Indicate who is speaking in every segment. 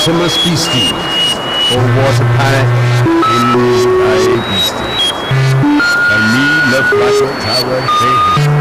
Speaker 1: Must be Steve, or water panic in a beastie. And me love like a tower beastie.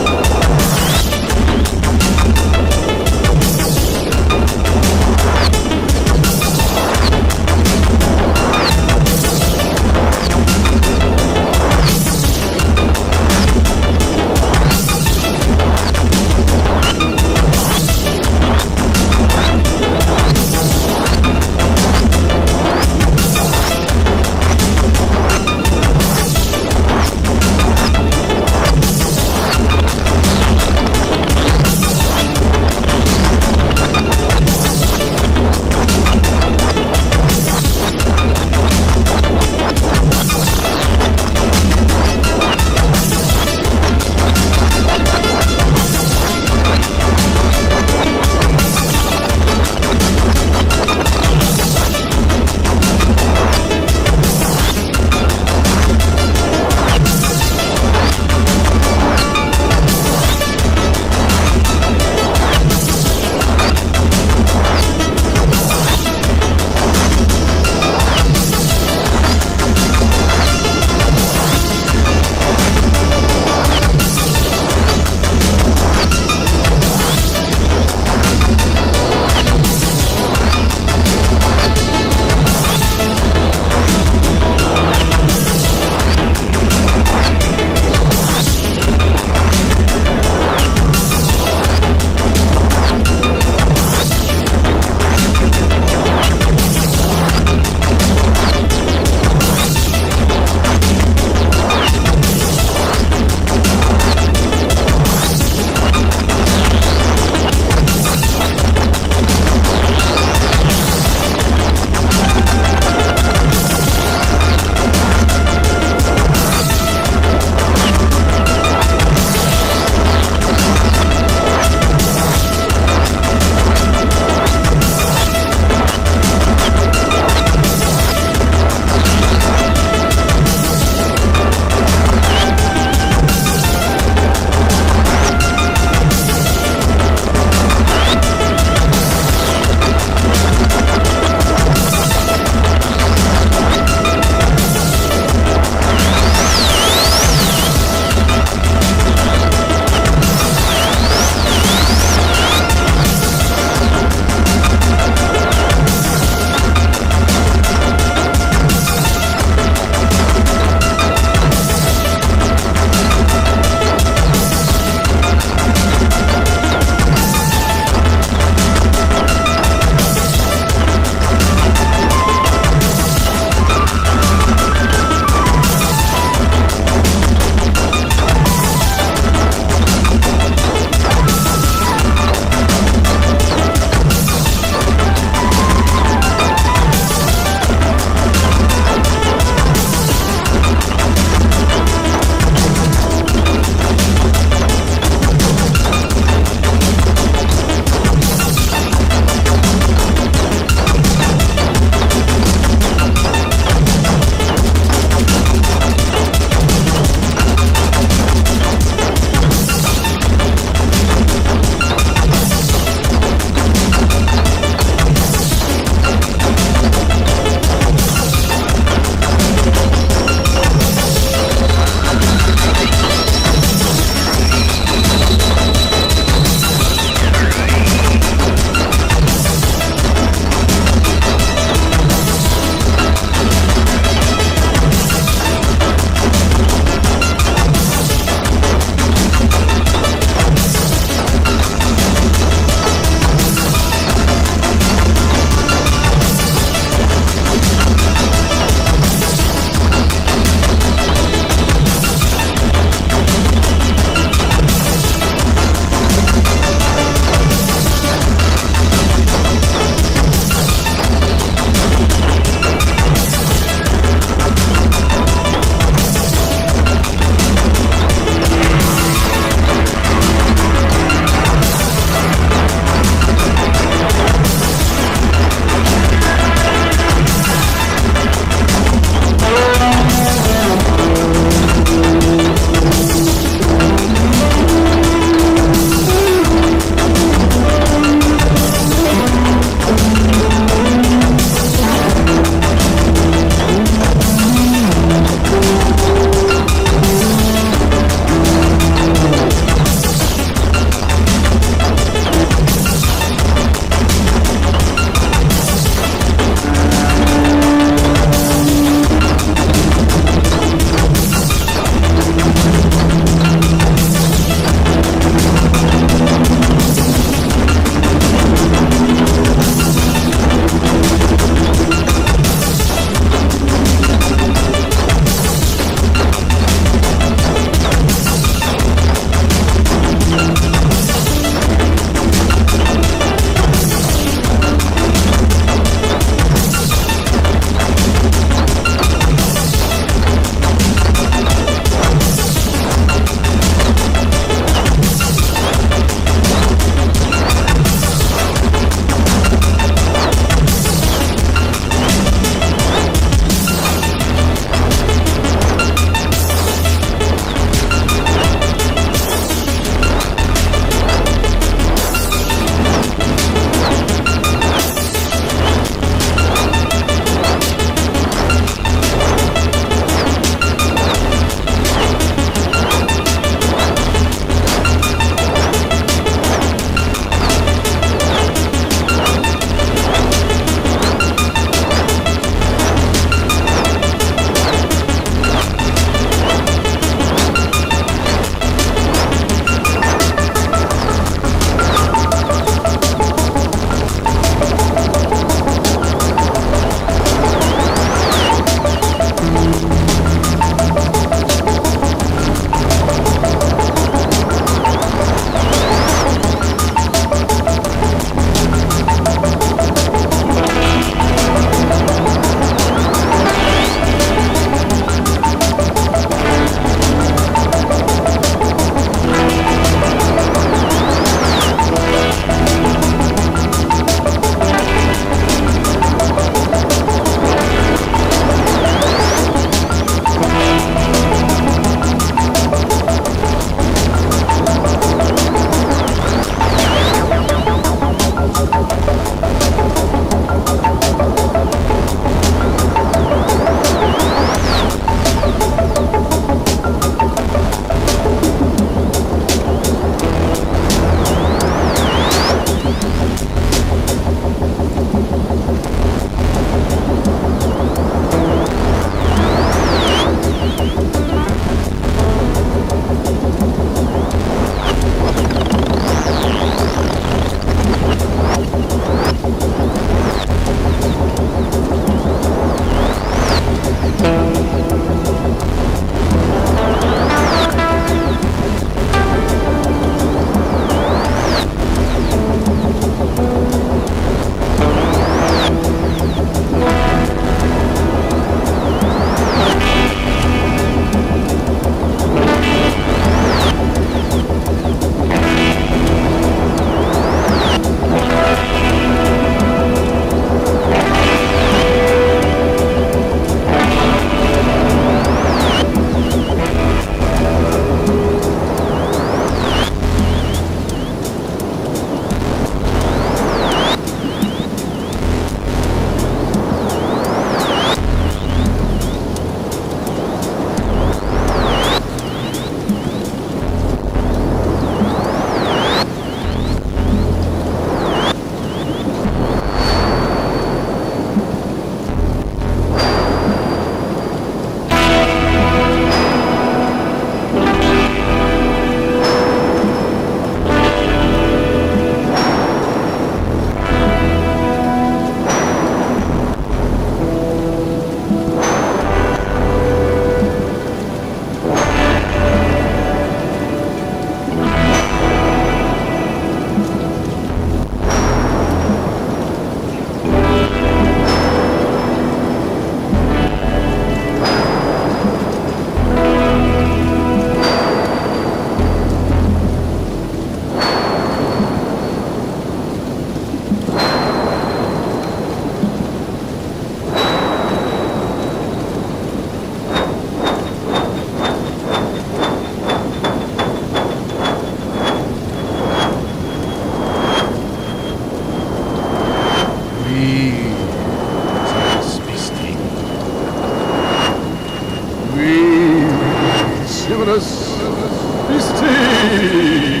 Speaker 1: Beastie!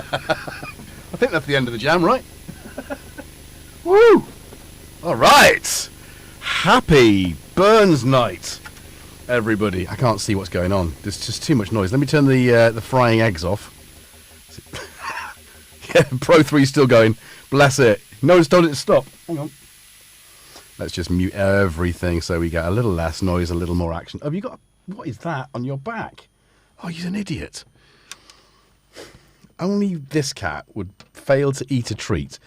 Speaker 1: I think that's the end of the jam, right? Woo! All right. Happy Burns night, everybody. I can't see what's going on. There's just too much noise. Let me turn the frying eggs off. Yeah, Pro 3's still going. Bless it. No one's told it to stop. Hang on. Let's just mute everything so we get a little less noise, a little more action. Have you got... What is that on your back? Oh, you're an idiot. Only this cat would fail to eat a treat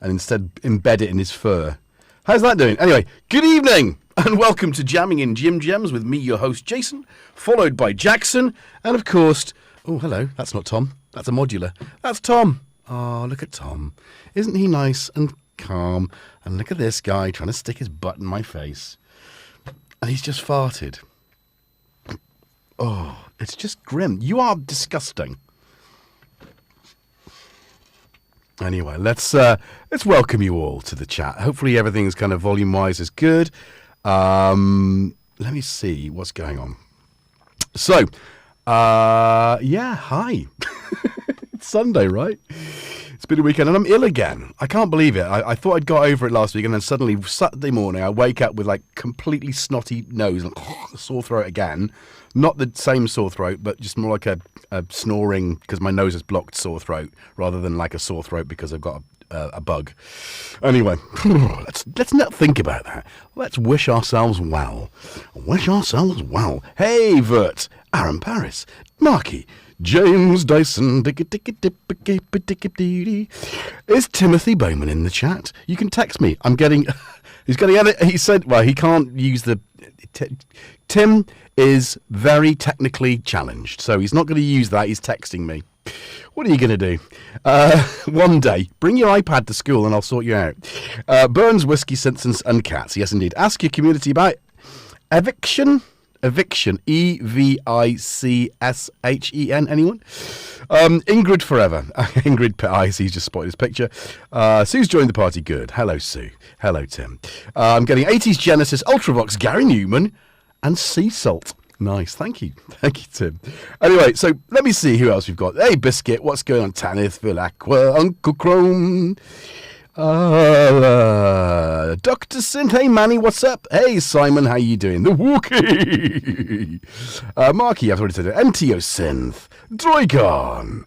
Speaker 1: and instead embed it in his fur. How's that doing? Anyway, good evening and welcome to Jamming in Jimjams with me, your host, Jason, followed by Jackson, and of course... Oh, hello. That's not Tom. That's a modular. That's Tom. Oh, look at Tom. Isn't he nice and calm? And look at this guy trying to stick his butt in my face. And he's just farted. Oh, it's just grim. You are disgusting. Anyway, let's welcome you all to the chat. Hopefully everything's kind of volume-wise is good. Let me see what's going on. So, yeah, hi. It's Sunday, right? It's been a weekend and I'm ill again. I can't believe it. I thought I'd got over it last week and then suddenly Saturday morning I wake up with like completely snotty nose and sore throat again. Not the same sore throat, but just more like a snoring because my nose is blocked sore throat rather than like a sore throat because I've got a bug. Anyway, let's not think about that. Let's wish ourselves well. Wish ourselves well. Hey, Vert, Aaron Paris, Marky, James Dyson, is Timothy Bowman in the chat? You can text me. I'm getting... He said, well, he can't use the... Tim is very technically challenged, so he's not going to use that. He's texting me. What are you going to do? One day, bring your iPad to school and I'll sort you out. Burns, Whiskey, Simpsons and Cats. Yes, indeed. Ask your community about eviction. Eviction. E-V-I-C-S-H-E-N. Anyone? Ingrid Forever. Ingrid, I see, he's just spotted his picture. Sue's joined the party. Good. Hello, Sue. Hello, Tim. I'm getting 80s Genesis, Ultravox, Gary Newman, and Sea Salt. Nice. Thank you. Thank you, Tim. Anyway, so let me see who else we've got. Hey, Biscuit. What's going on? Tanith, Phil Aqua, Uncle Chrome. Dr. Synth, hey Manny, what's up? Hey Simon, how you doing? The Wookie. Marky, I've already said it. MTO Synth, Droigon.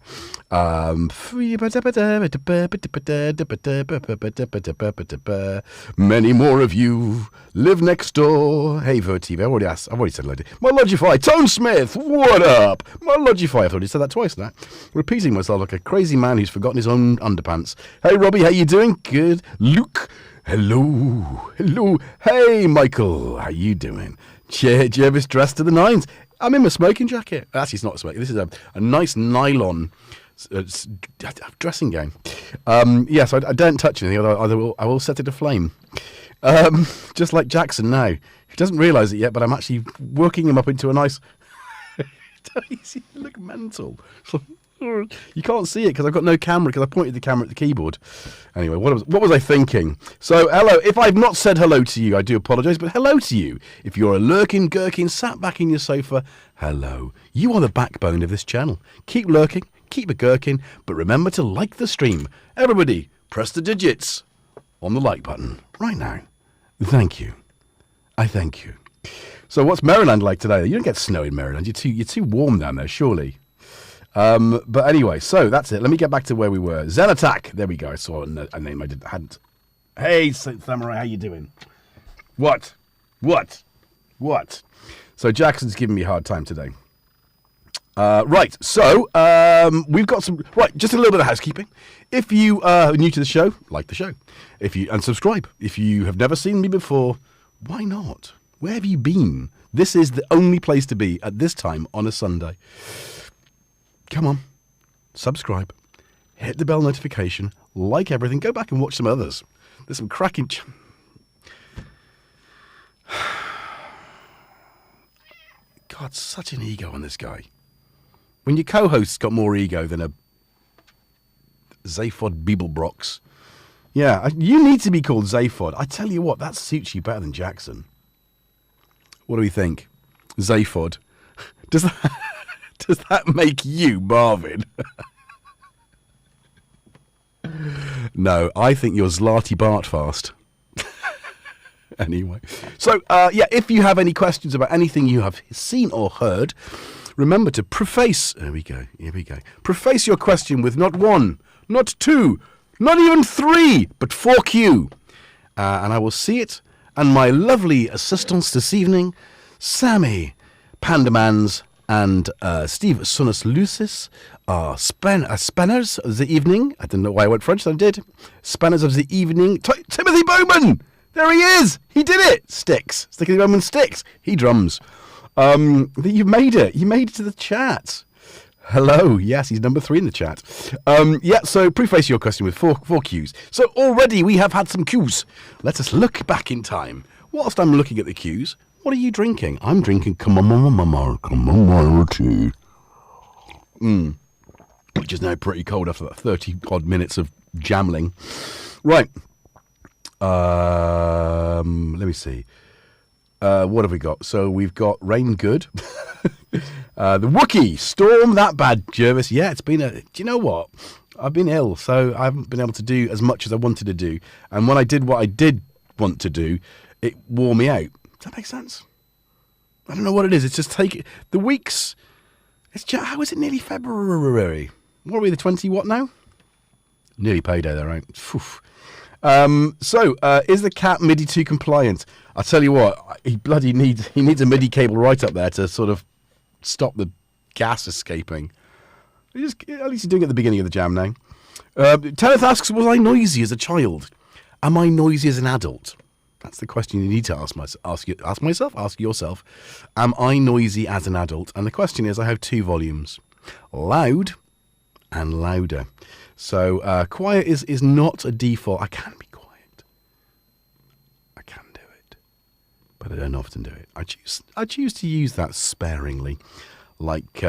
Speaker 1: Many more of you live next door. Hey Vertive, I've already said hello. My Logify, Tone Smith, what up? My Logify, I've already said that twice now. Repeating myself like a crazy man who's forgotten his own underpants. Hey Robbie, how you doing? Good. Luke, hello. Hello. Hey Michael, how you doing? GetJervis dressed to the nines. I'm in my smoking jacket. Actually, it's not a smoking. This is a nice nylon dressing gown. Yes, I don't touch anything, although I will set it aflame. Just like Jackson now. He doesn't realise it yet, but I'm actually working him up into a nice... You look mental. You can't see it because I've got no camera because I pointed the camera at the keyboard. Anyway, what was I thinking? So, hello. If I've not said hello to you, I do apologise, but hello to you. If you're a lurking gherkin sat back in your sofa, hello. You are the backbone of this channel. Keep lurking, keep a gherkin, but remember to like the stream. Everybody, press the digits on the like button right now. Thank you. I thank you. So, what's Maryland like today? You don't get snow in Maryland. You're too warm down there, surely. But anyway, so that's it. Let me get back to where we were. Zen Attack. There we go. I saw a name I hadn't Hey, Samurai, how you doing? What? So Jackson's giving me a hard time today. Right, so we've got some... Right, just a little bit of housekeeping. If you are new to the show, like the show. And subscribe. If you have never seen me before, why not? Where have you been? This is the only place to be at this time on a Sunday. Come on, subscribe, hit the bell notification, like everything, go back and watch some others. There's some cracking... God, such an ego on this guy. When your co-host's got more ego than a Zaphod Beeblebrox. Yeah, you need to be called Zaphod. I tell you what, that suits you better than Jackson. What do we think? Zaphod. Does that make you Marvin? No, I think you're Zlati Bartfast. Anyway. So, yeah, if you have any questions about anything you have seen or heard, remember to preface... Here we go. Preface your question with not 1, not 2, not even 3, but 4Q. And I will see it. And my lovely assistants this evening, Sammy Pandamans and Steve Sunus Lucis, are spanners of the evening. I don't know why I went French, I did. Spanners of the evening. Timothy Bowman! There he is! He did it! Sticks. Timothy Bowman sticks. He drums. You made it. You made it to the chat. Hello. Yes, he's number 3 in the chat. Yeah, so preface your question with four cues. So already we have had some cues. Let us look back in time. Whilst I'm looking at the cues, what are you drinking? I'm drinking tea. Which is now pretty cold after that 30-odd minutes of jamling. Right. Let me see. What have we got? So we've got Rain Good. The Wookiee, Storm That Bad, Jervis. Yeah, it's been do you know what? I've been ill, so I haven't been able to do as much as I wanted to do. And when I did what I did want to do, it wore me out. Does that make sense? I don't know what it is. It's just the weeks. How is it nearly February? What are we, the 20 what now? Nearly payday there, right? Phew. So, is the cat MIDI 2 compliant? I'll tell you what, he needs a MIDI cable right up there to sort of stop the gas escaping. At least he's doing it at the beginning of the jam now. Tenneth asks, was I noisy as a child? Am I noisy as an adult? That's the question you need to ask yourself. Am I noisy as an adult? And the question is, I have 2 volumes. Loud and louder. So quiet is not a default. I can be quiet. I can do it. But I don't often do it. I choose to use that sparingly. Like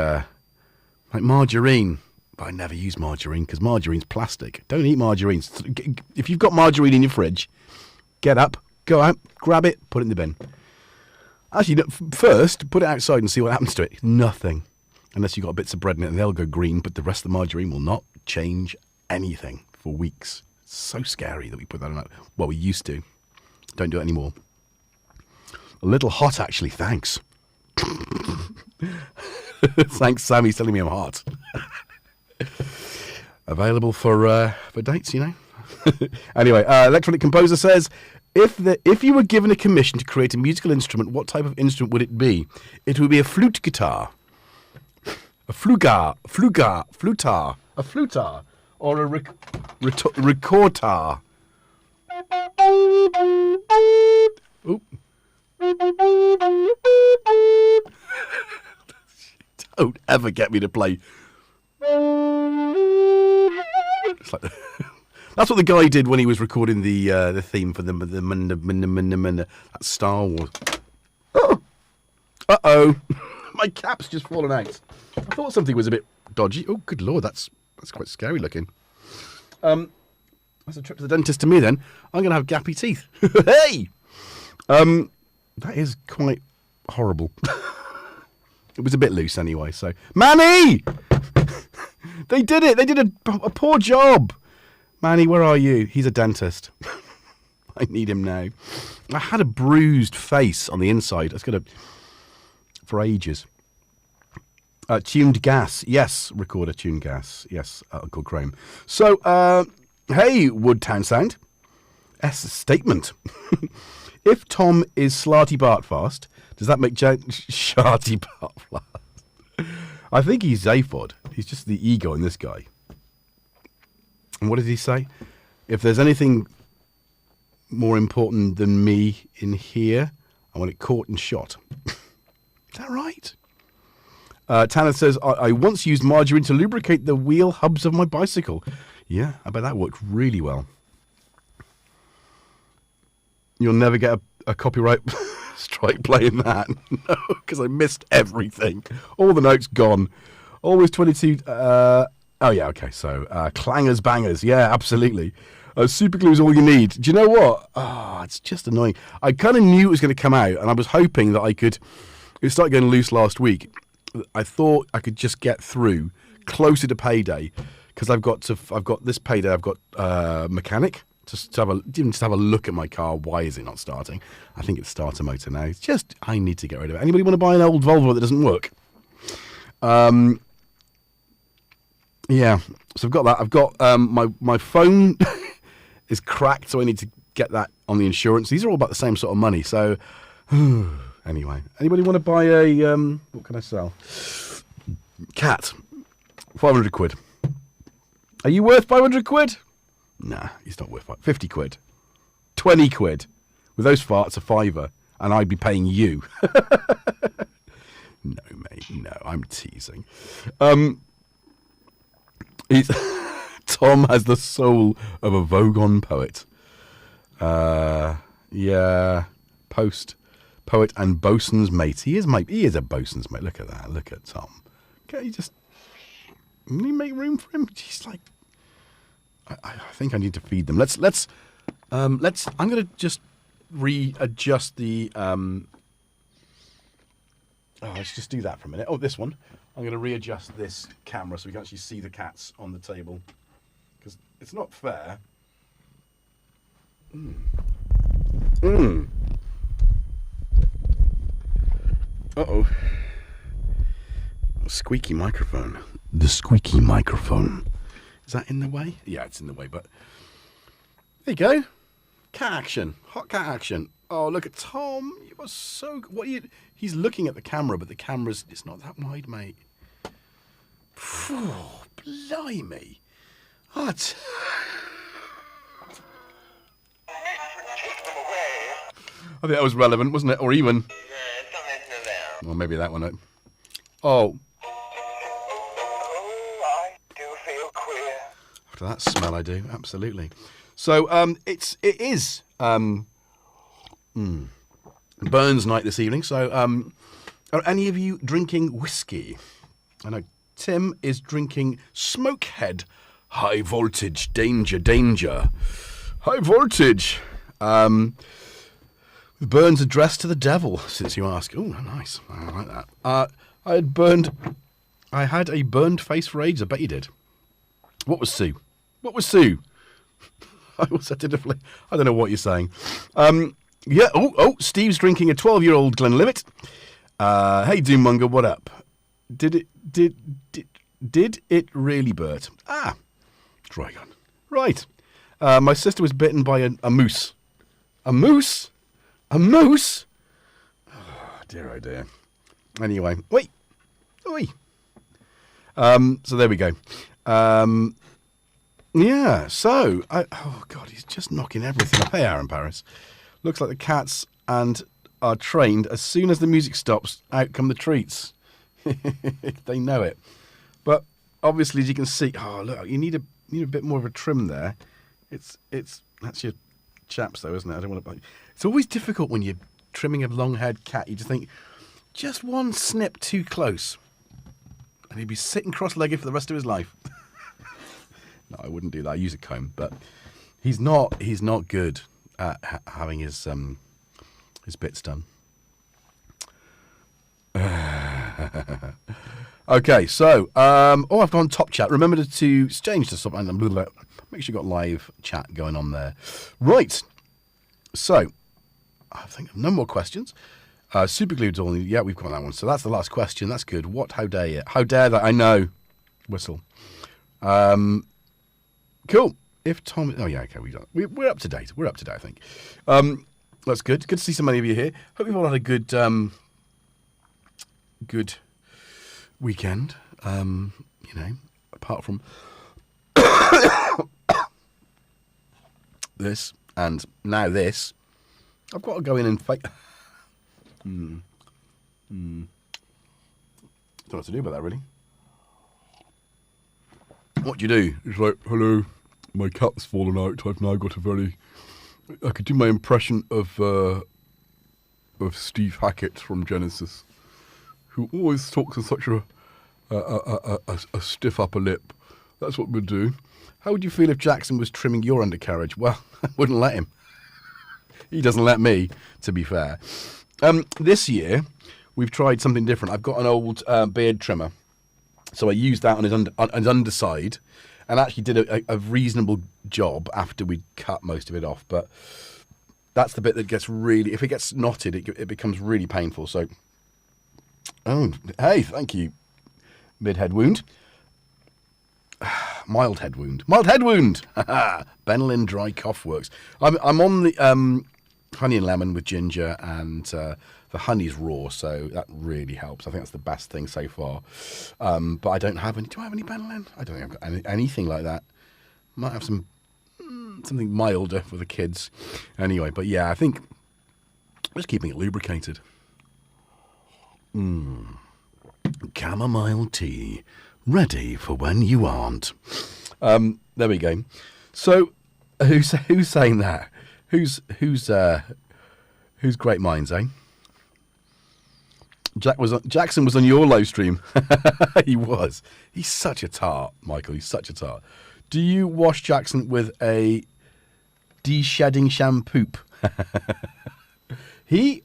Speaker 1: margarine. But I never use margarine because margarine's plastic. Don't eat margarine. If you've got margarine in your fridge, get up, go out, grab it, put it in the bin. Actually, first, put it outside and see what happens to it. Nothing. Unless you've got bits of bread in it and they'll go green, but the rest of the margarine will not change anything for weeks. It's so scary that we put that on. Well, we used to. Don't do it anymore. A little hot, actually. Thanks. Thanks, Sammy, telling me I'm hot. Available for dates, you know. Anyway, Electronic Composer says, if you were given a commission to create a musical instrument, what type of instrument would it be? It would be a flute guitar. A flutar, or a recorder. Oop. Don't ever get me to play. It's like that's what the guy did when he was recording the theme for that Star Wars. Uh-oh. My cap's just fallen out. I thought something was a bit dodgy. Oh, good lord, that's quite scary looking. That's a trip to the dentist to me then. I'm going to have gappy teeth. Hey! That is quite horrible. It was a bit loose anyway, so... Manny! They did it! They did a poor job! Manny, where are you? He's a dentist. I need him now. I had a bruised face on the inside. It's going to... For ages. Tuned gas. Yes, recorder tuned gas. Yes, Uncle Chrome. So, hey, Woodtown Sound. S statement. If Tom is Slarty Bartfast, does that make Sharty Bartfast? I think he's Zaphod. He's just the ego in this guy. And what did he say? If there's anything more important than me in here, I want it caught and shot. Is that right? Tanner says, I once used margarine to lubricate the wheel hubs of my bicycle. Yeah, I bet that worked really well. You'll never get a copyright strike playing that. No, because I missed everything. All the notes gone. Always 22. Oh, yeah, okay. So, clangers, bangers. Yeah, absolutely. Super glue is all you need. Do you know what? Oh, it's just annoying. I kind of knew it was going to come out, and I was hoping that I could. It started getting loose last week. I thought I could just get through closer to payday, because I've got this payday. I've got mechanic just to have a look at my car. Why is it not starting? I think it's starter motor now. It's just I need to get rid of it. Anybody want to buy an old Volvo that doesn't work? Yeah. So I've got that. I've got my phone is cracked, so I need to get that on the insurance. These are all about the same sort of money. So anyway, anybody want to buy a what can I sell? Cat. 500 quid. Are you worth 500 quid? Nah, he's not worth 50 quid. 20 quid. With those farts, a fiver. And I'd be paying you. No, mate. No, I'm teasing. Tom has the soul of a Vogon poet. Yeah. Poet and bosun's mate. He is a bosun's mate. Look at that. Look at Tom. Can you make room for him? He's like, I think I need to feed them. Let's I'm gonna just readjust the let's just do that for a minute. Oh, this one. I'm gonna readjust this camera so we can actually see the cats on the table. Because it's not fair. Uh-oh. Squeaky microphone. The squeaky microphone. Is that in the way? Yeah, it's in the way, but... There you go. Cat action. Hot cat action. Oh, look at Tom. You are so... He's looking at the camera, but the camera's... It's not that wide, mate. Phew, blimey. I think that was relevant, wasn't it? Or even... Well, maybe that one. Oh. I do feel queer. After that smell, I do. Absolutely. So, it is Burns night this evening. So, are any of you drinking whiskey? I know Tim is drinking Smokehead. High voltage, danger. High voltage. Burns addressed to the devil, since you ask. Oh, nice. I like that. I had a burned face for ages. I bet you did. What was Sue? I was attentively. I don't know what you're saying. Yeah. Oh, Steve's drinking a 12-year-old Glenlivet. Hey, Doommonger, what up? Did it really, Bert? Ah, Drygon. Right. My sister was bitten by a moose. A moose? A moose? Oh, dear, oh dear. Anyway, wait. Oi. So there we go. Yeah, so, oh God, he's just knocking everything up. Hey, Aaron Paris. Looks like the cats are trained. As soon as the music stops, out come the treats. They know it. But obviously, as you can see, oh, look, you need a bit more of a trim there. That's your chaps, though, isn't it? I don't want to. It's always difficult when you're trimming a long-haired cat. You just think, just one snip too close, and he'd be sitting cross-legged for the rest of his life. No, I wouldn't do that. I use a comb, but he's not good at having his bits done. Okay, so I've gone top chat. Remember to change to something. Make sure you got live chat going on there. Right. So I think no more questions. Super glued all. Yeah, we've got that one. So that's the last question. That's good. What? How dare you? How dare that? I know. Whistle. Cool. if Tom... Oh, yeah, okay, we're up to date. We're up to date, I think. That's good. Good to see so many of you here. Hope you've all had a good good weekend. You know, apart from this and now this, I've got to go in and fake... Don't know what to do about that, really. What do you do? It's like, hello, my cat's fallen out. I've now got a very... I could do my impression of Steve Hackett from Genesis, who always talks with such a stiff upper lip. That's what we'll do. How would you feel if Jackson was trimming your undercarriage? Well, I wouldn't let him. He doesn't let me, to be fair. This year, we've tried something different. I've got an old beard trimmer. So I used that on his underside and actually did a reasonable job after we'd cut most of it off. But that's the bit that gets really... If it gets knotted, it becomes really painful. So, oh, hey, thank you. Mid-head wound. Mild head wound. Mild head wound! Benylin Dry Cough works. I'm on the honey and lemon with ginger and... the honey's raw, so that really helps. I think that's the best thing so far. But I don't have any... Do I have any Benylin? I don't think I've got anything like that. Might have something milder for the kids. Anyway, but yeah, I think just keeping it lubricated. Chamomile tea, ready for when you aren't. There we go. So, who's saying that? Who's great minds, eh? Jackson was on your live stream. He was. He's such a tart, Michael. He's such a tart. Do you wash Jackson with a de-shedding shampoo? Do you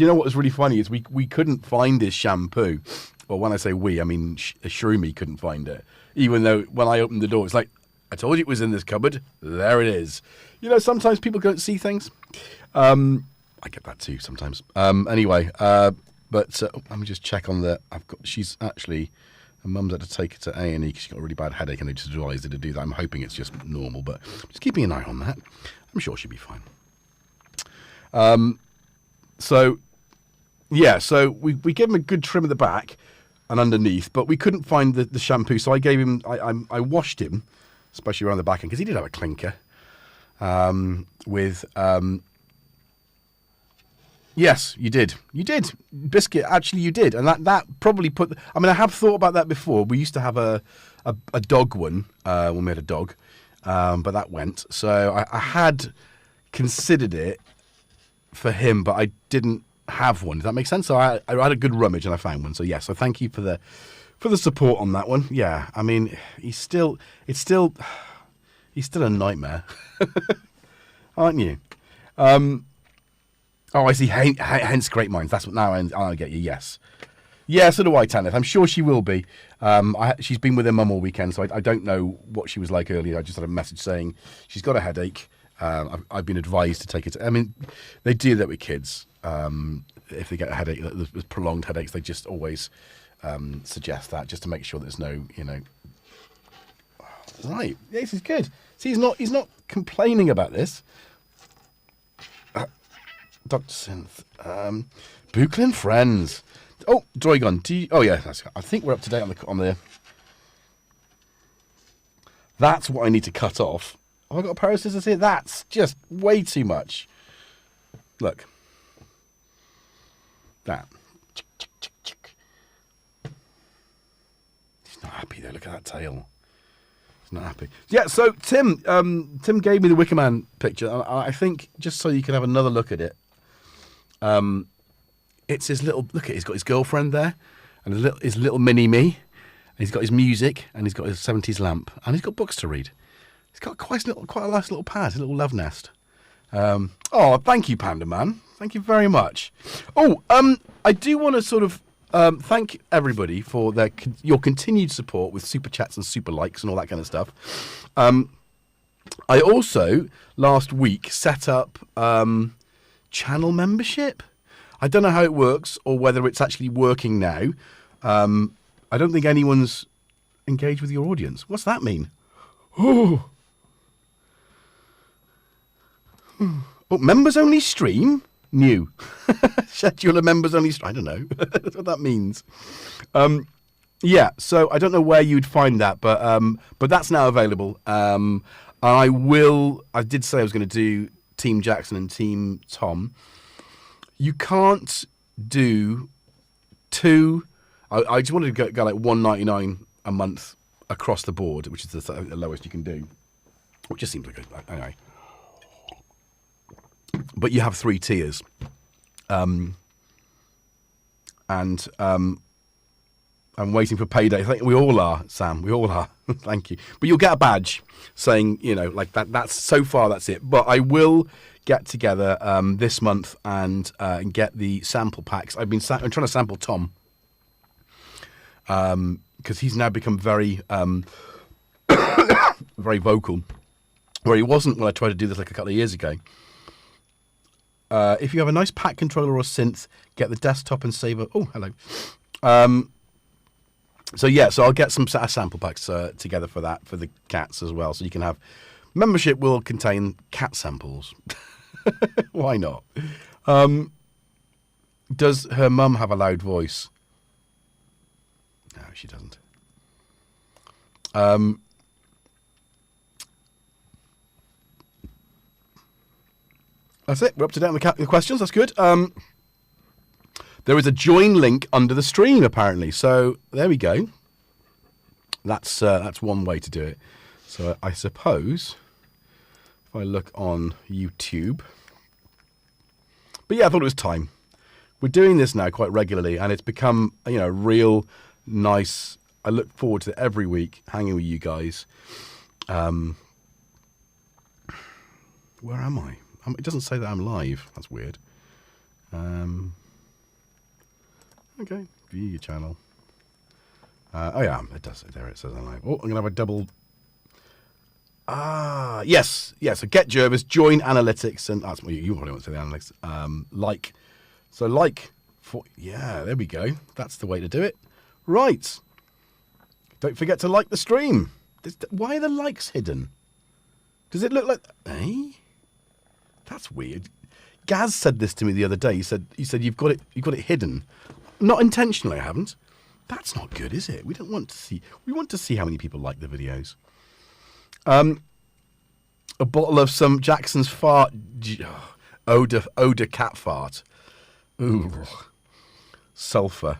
Speaker 1: know what was really funny is we couldn't find his shampoo. Well, when I say we, I mean Shroomy couldn't find it. Even though when I opened the door, it's like, I told you it was in this cupboard. There it is. You know, sometimes people don't see things. I get that too sometimes. Anyway, but let me just check on the... She's actually... Her mum's had to take her to A&E because she's got a really bad headache and they just advised her to do that. I'm hoping it's just normal, but just keeping an eye on that. I'm sure she'll be fine. So, yeah, so we gave him a good trim at the back and underneath, but we couldn't find the shampoo, so I gave him... I washed him, especially around the back end, because he did have a clinker, with... Yes, you did. You did. Biscuit, actually you did. And that probably put... I mean, I have thought about that before. We used to have a dog one when we had a dog, but that went. So I had considered it for him, but I didn't have one. Does that make sense? So I had a good rummage and I found one. So, yeah, so thank you for the support on that one. Yeah, I mean, he's still a nightmare. Aren't you? Oh, I see. Hence, great minds. That's what now I get you. Yes, yeah. So do I, Tanith. I'm sure she will be. She's been with her mum all weekend, so I don't know what she was like earlier. I just had a message saying she's got a headache. I've been advised to take it. I mean, they do that with kids. If they get a headache, with prolonged headaches, they just always suggest that just to make sure there's no, you know. Right. Yeah, this is good. See, he's not complaining about this. Dr. Synth. Bucklin Friends. Oh, Droigon. Oh, yeah. I think we're up to date on the... That's what I need to cut off. Have I got a pair of scissors here? That's just way too much. Look. That. He's not happy there. Look at that tail. Not happy. Yeah, so Tim gave me the Wicker Man picture. I think just so you can have another look at it. It's his little look at. He's got his girlfriend there, and his little mini me. And he's got his music, and he's got his 70s lamp, and he's got books to read. He's got quite a nice little pad, a little love nest. Oh, thank you, Panda Man. Thank you very much. Oh, I do want to sort of thank everybody for your continued support with super chats and super likes and all that kind of stuff. I also last week set up channel membership. I don't know how it works or whether it's actually working now. I don't think anyone's engaged with your audience. What's that mean? Oh, Oh, members only stream? New. Schedule a members only stream. I don't know. That's what that means. Yeah, so I don't know where you'd find that, but that's now available. I did say I was going to do Team Jackson and Team Tom. You can't do two. I just wanted to go like $1.99 a month across the board, which is the lowest you can do, which just seems like a, anyway. But you have 3 tiers, and I'm waiting for payday. I think we all are, Sam. We all are. Thank you. But you'll get a badge saying, you know, like that. That's so far. That's it. But I will get together this month and get the sample packs. I'm trying to sample Tom because he's now become very very vocal, where he wasn't when I tried to do this like a couple of years ago. If you have a nice pack controller or synth, get the desktop and save it. Oh, hello. So yeah, so I'll get some sample packs together for that, for the cats as well. So you can have, membership will contain cat samples. Why not? Does her mum have a loud voice? No, she doesn't. That's it. We're up to date on the questions. That's good. There is a join link under the stream, apparently. So there we go. That's one way to do it. So I suppose if I look on YouTube. But yeah, I thought it was time. We're doing this now quite regularly, and it's become, you know, real nice. I look forward to it every week, hanging with you guys. Where am I? It doesn't say that I'm live. That's weird. Okay, view your channel. Oh yeah, it does. There it says I'm live. Oh, I'm gonna have a double. Yes. So GetJervis, join analytics, and that's what you probably want to say. The analytics. Yeah, there we go. That's the way to do it. Right. Don't forget to like the stream. Why are the likes hidden? Does it look like? That's weird. Gaz said this to me the other day. He said you've got it hidden. Not intentionally, I haven't. That's not good, is it? We don't want to see. We want to see how many people like the videos. A bottle of some Jackson's fart. Odor cat fart. Ooh. Sulfur.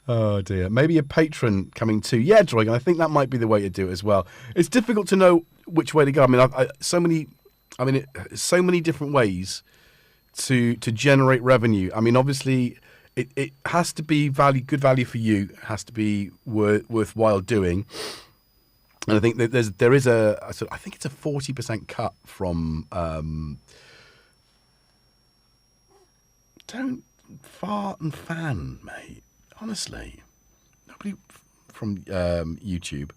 Speaker 1: Oh dear. Maybe a patron coming too. Yeah, Droigan, I think that might be the way to do it as well. It's difficult to know which way to go. I mean, so many different ways to generate revenue. I mean, obviously, it has to be good value for you. It has to be worthwhile doing. And I think that there is I think it's a 40% cut from. Don't fart and fan, mate. Honestly, nobody from YouTube.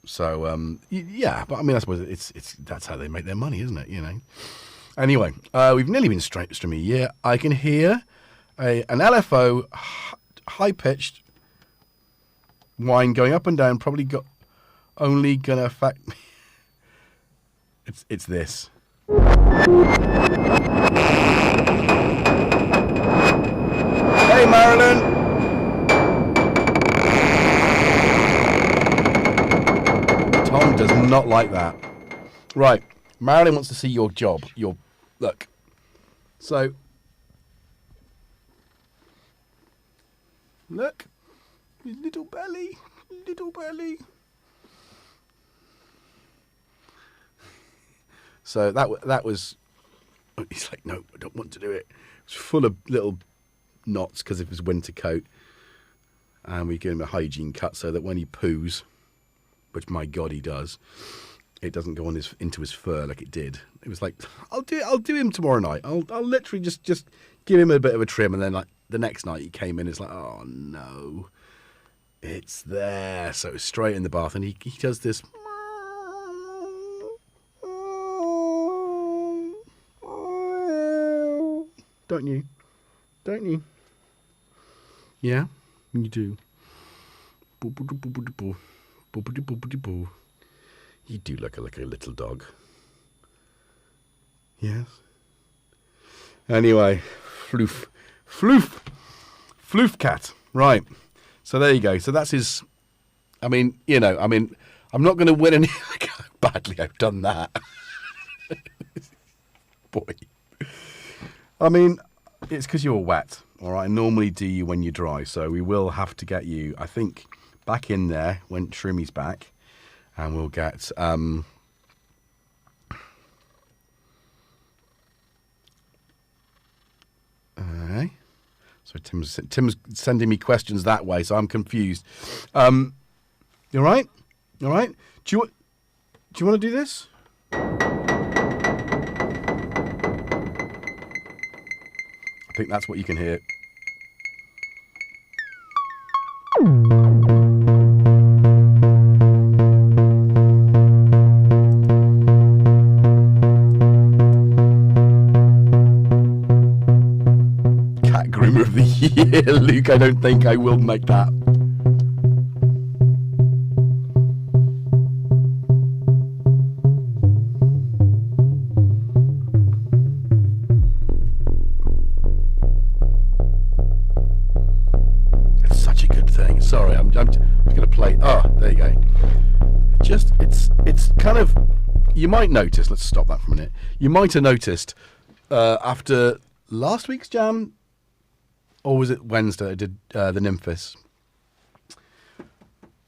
Speaker 1: So yeah, but I mean, I suppose it's that's how they make their money, isn't it? You know. Anyway, we've nearly been streaming a year. I can hear an LFO high pitched whine going up and down. Probably only gonna affect me. It's this. Hey, Marilyn. Tom does not like that. Right. Marilyn wants to see your job. Look. So. Look. His little belly. Little belly. So that was. He's like, no, I don't want to do it. It's full of little knots because of his winter coat. And we give him a hygiene cut so that when he poos, which my God he does, it doesn't go on into his fur like it did. It was like, I'll do him tomorrow night. I'll literally just give him a bit of a trim, and then like the next night he came in, it's like, oh no, it's there. So it was straight in the bath, and he does this. Don't you? Don't you? Yeah, you do. You do look like a little dog. Yes. Anyway, floof. Floof cat. Right. So there you go. So that's his... I mean, you know, I'm not going to win any... Badly I've done that. Boy. I mean, it's because you're wet. All right. I normally do you when you're dry. So we will have to get you, I think, back in there when Shrimmy's back. And we'll get... Okay. So Tim's sending me questions that way, so I'm confused. You all right? All right? Do you want to do this? I think that's what you can hear. Cat groomer of the year, Luke. I don't think I will make that. Sorry, I'm going to play. Oh, there you go. It's kind of, you might notice, let's stop that for a minute. You might have noticed after last week's jam, or was it Wednesday, I did the Nymphis.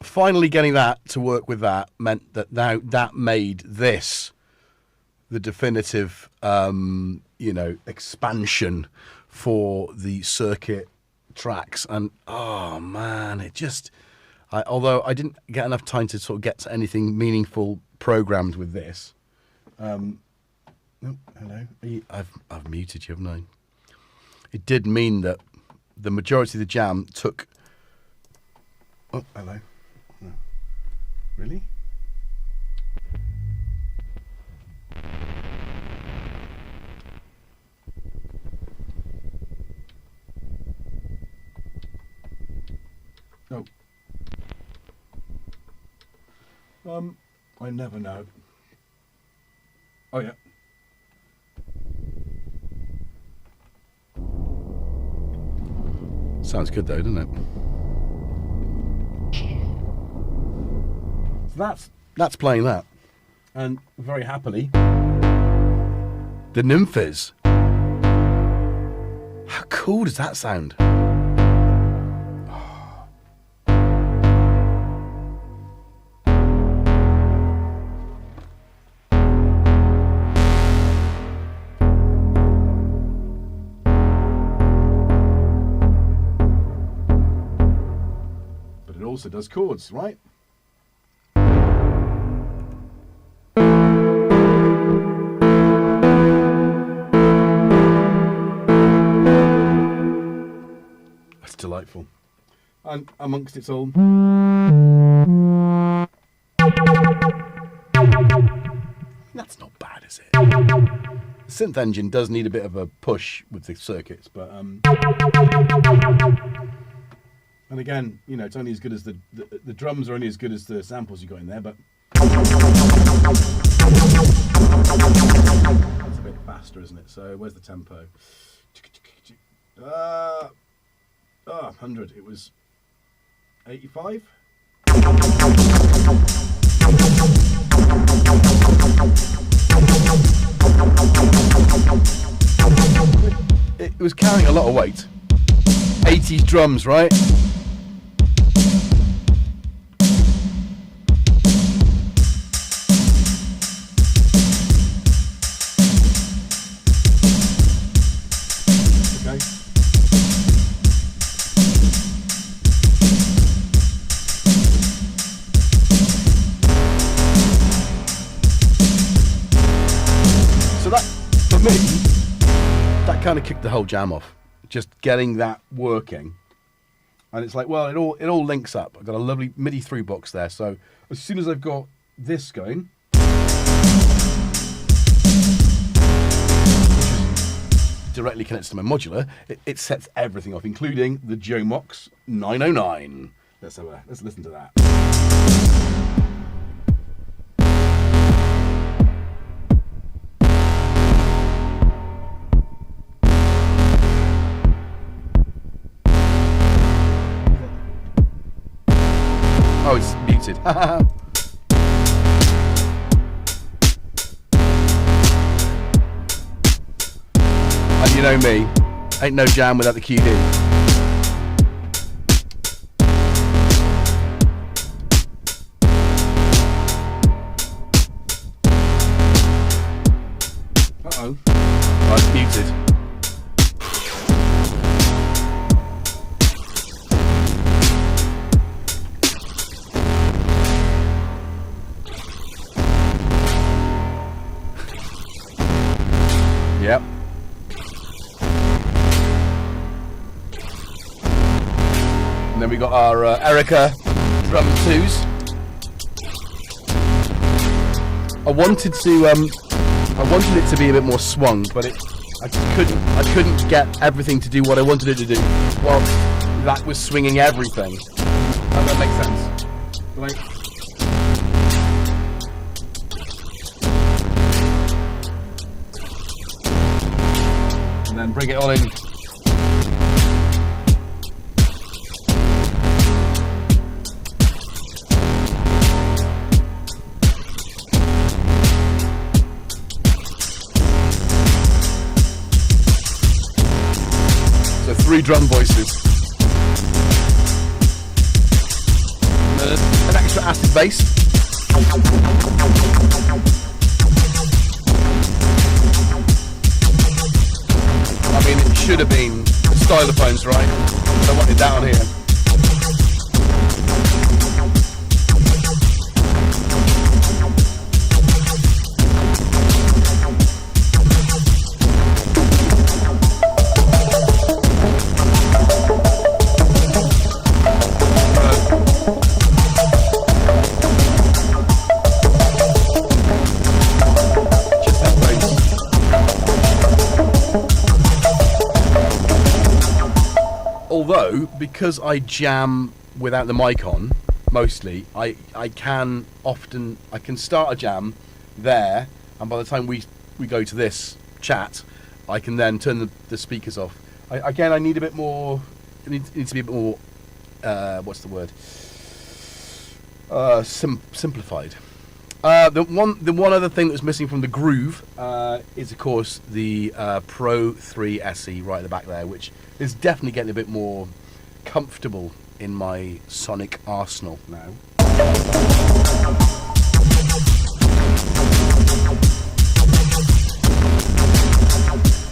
Speaker 1: Finally getting that to work with that meant that now that made this the definitive, you know, expansion for the circuit tracks. And oh man, it just although I didn't get enough time to sort of get to anything meaningful programmed with this. Oh, hello. I've muted you, haven't I? It did mean that the majority of the jam took... Oh, hello. No. Really? Oh. I never know. Oh, yeah. Sounds good though, doesn't it? So that's playing that. And very happily, the Nymphis. How cool does that sound? Also does chords, right? That's delightful. And amongst its all, that's not bad, is it? The synth engine does need a bit of a push with the circuits, but and again, you know, it's only as good as the drums are only as good as the samples you got in there, but that's a bit faster, isn't it? So where's the tempo? 100. It was 85. It was carrying a lot of weight. 80s drums, right? Kind of kicked the whole jam off, just getting that working. And it's like, well, it all links up. I've got a lovely MIDI through box there, so as soon as I've got this going, directly connects to my modular, it sets everything off, including the Jomox 909. Let's listen to that. And you know me, ain't no jam without the QD. Uh-oh. Oh, it's muted. Yep. And then we got our Erica drum twos. I wanted it to be a bit more swung, but I couldn't get everything to do what I wanted it to do. Well, that was swinging everything. Does that make sense? Like, and then bring it all in. So 3 drum voices. An extra acid bass. I mean, it should have been stylophones, right? I wanted that on here. Although, because I jam without the mic on, mostly, I can start a jam there, and by the time we go to this chat, I can then turn the speakers off. I need a bit more, it needs to be a bit more, what's the word? Simplified. The one other thing that's missing from the groove is, of course, the Pro 3 SE right at the back there, which is definitely getting a bit more comfortable in my sonic arsenal now.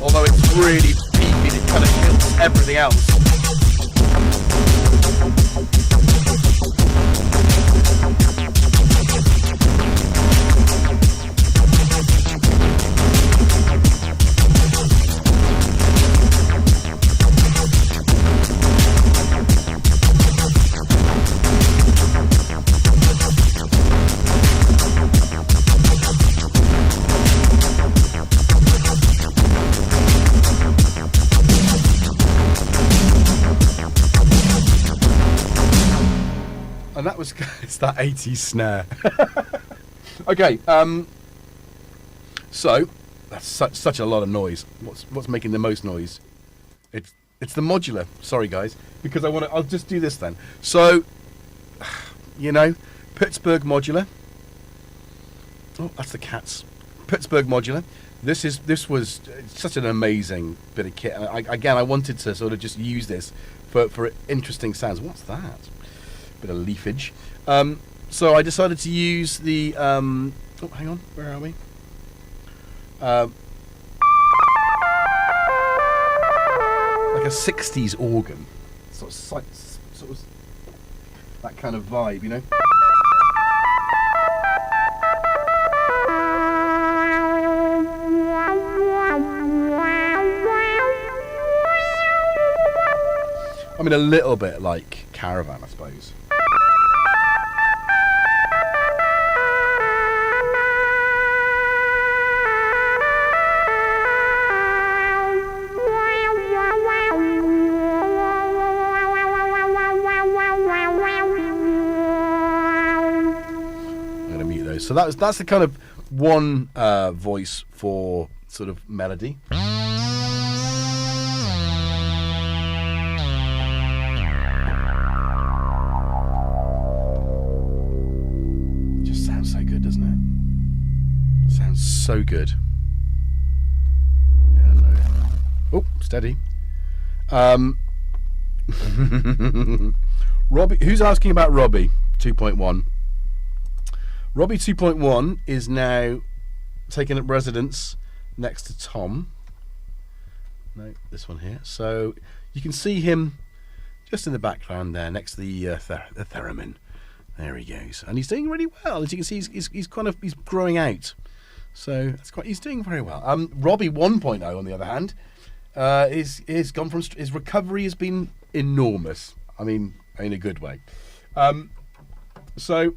Speaker 1: Although it's really beefy, it kind of kills everything else. And that was, it's that 80s snare. Okay, so that's such a lot of noise. What's making the most noise? It's the modular. Sorry guys, because I'll just do this then. So, you know, Pittsburgh modular. Oh, that's the cats. Pittsburgh modular. This was such an amazing bit of kit. Again, I wanted to sort of just use this for interesting sounds. What's that? Bit of leafage. So I decided to use the oh, hang on, where are we? Like a 60s organ, sort of that kind of vibe, you know. I mean, a little bit like Caravan, I suppose. So that's the kind of one voice for sort of melody. so good. Yeah, no. Oh, steady. Robbie, who's asking about Robbie 2.1? Robbie 2.1 is now taking up residence next to Tom. No, this one here. So you can see him just in the background there, next to the theremin. There he goes, and he's doing really well. As you can see, he's growing out. So that's he's doing very well. Robbie 1.0, on the other hand, is gone from his recovery has been enormous. I mean, in a good way. So.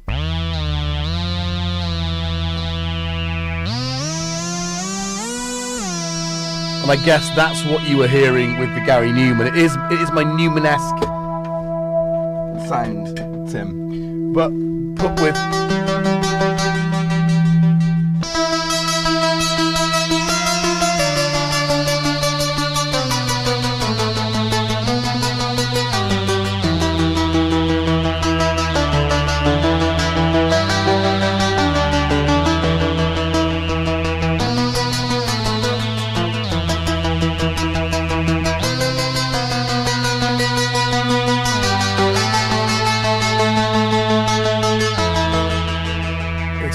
Speaker 1: And I guess that's what you were hearing with the Gary Newman. It is my Newman-esque sound, Tim, but put with.